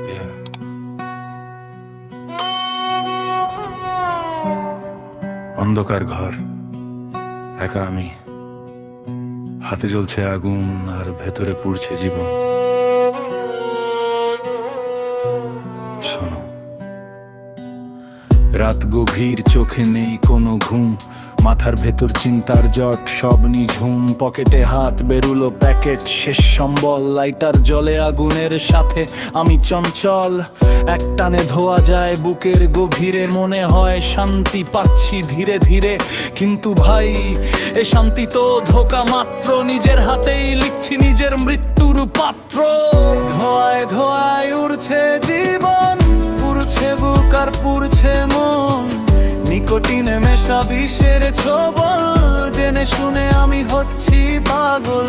Yeah. অন্ধকার ঘর, একা আমি, হাতে জ্বলছে আগুন আর ভেতরে পুড়ছে জীবন। শোনো, রাত গভীর, চোখে নেই কোনো ঘুম, মাথার ভেতর চিন্তার জট, সব নিঝুম। পকেটে হাত, বেরুলো প্যাকেট, শেষ সম্বল, লাইটার জলে আগুনের সাথে আমি চঞ্চল। একটানে ধোয়া যায় বুকের গভীরে, মনে হয় শান্তি পাচ্ছি ধীরে ধীরে। কিন্তু ভাই, এ শান্তি তো ধোঁকা মাত্র, নিজের হাতেই লিখছি নিজের মৃত্যুর পাত্র। ধোঁয়ায় ধোঁয়ায় উড়ছে জীবন, পুড়ছে বুক আর পুড়ছে মন, নিকোটিনে মেশা বিষের ছোবল, জেনে শুনে আমি হচ্ছি পাগল।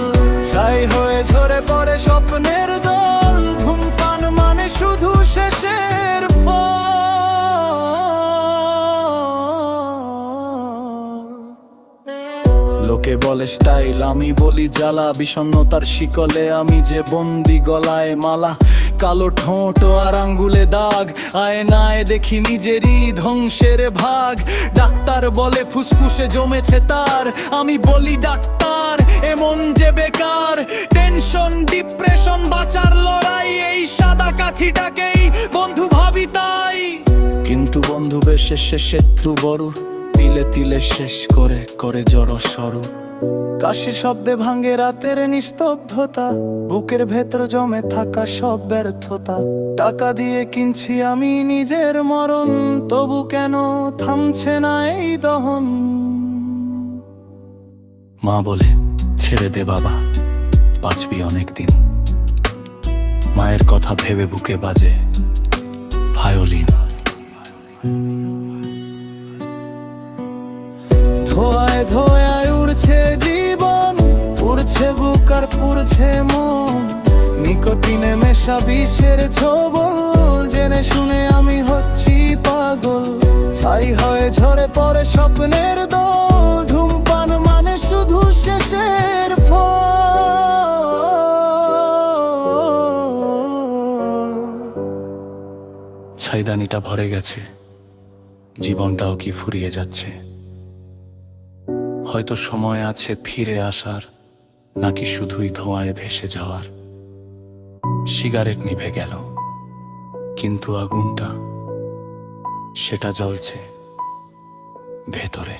ছাই হয়ে ঝরে পড়ে স্বপ্নের দল, ধূমপান মানে শুধু শেষের ফল। লোকে বলে স্টাইল, আমি বলি জ্বালা, বিষণ্ণতার শিকলে আমি যে বন্দি, গলায় মালা, কালো ঠোঁট আর আঙ্গুলে দাগ, আয়নায় দেখি নিজেরই ধ্বংসের ভাগ। ডাক্তার বলে ফুসফুসে জমেছে তার, আমি বলি ডাক্তার এমন যে বেকার। টেনশন, ডিপ্রেশন, বাঁচার লড়াই, এই সাদা কাঠিটাকেই বন্ধু ভাবি তাই। কিন্তু বন্ধু বেশে শত্রু বড়, তিলে তিলে শেষ করে করে জড় সরু। কাশি শব্দে ভাঙে রাতের নিস্তব্ধতা, বুকের ভেতর জমে থাকা সব ব্যর্থতা। টাকা দিয়ে কিনছি আমি নিজের মরণ, তবু কেন থামছে না এই দহন। মা বলে ছেড়ে দে বাবা, বাঁচবি অনেকদিন। মায়ের কথা ভেবে বুকে বাজে ভায়োলিন। ধোঁয়ায় ধোঁয়ায় উড়ছে জীবন, পুড়ছে বুক আর পুড়ছে মন, নিকোটিনে মেশা বিষের ছোবল, জেনে শুনে আমি হচ্ছি পাগল। ছাই হয়ে ঝরে পড়ে স্বপ্নের দল, ধূমপান মানে শুধু শেষের ফল। ছাইদানিটা ভরে গেছে, জীবনটাও কি ফুরিয়ে যাচ্ছে। হয়তো সময় আছে ফিরে আসার, নাকি শুধুই ধোঁয়ায় ভেসে যাওয়ার। সিগারেট নিভে গেল, কিন্তু আগুনটা সেটা জ্বলছে ভেতরে।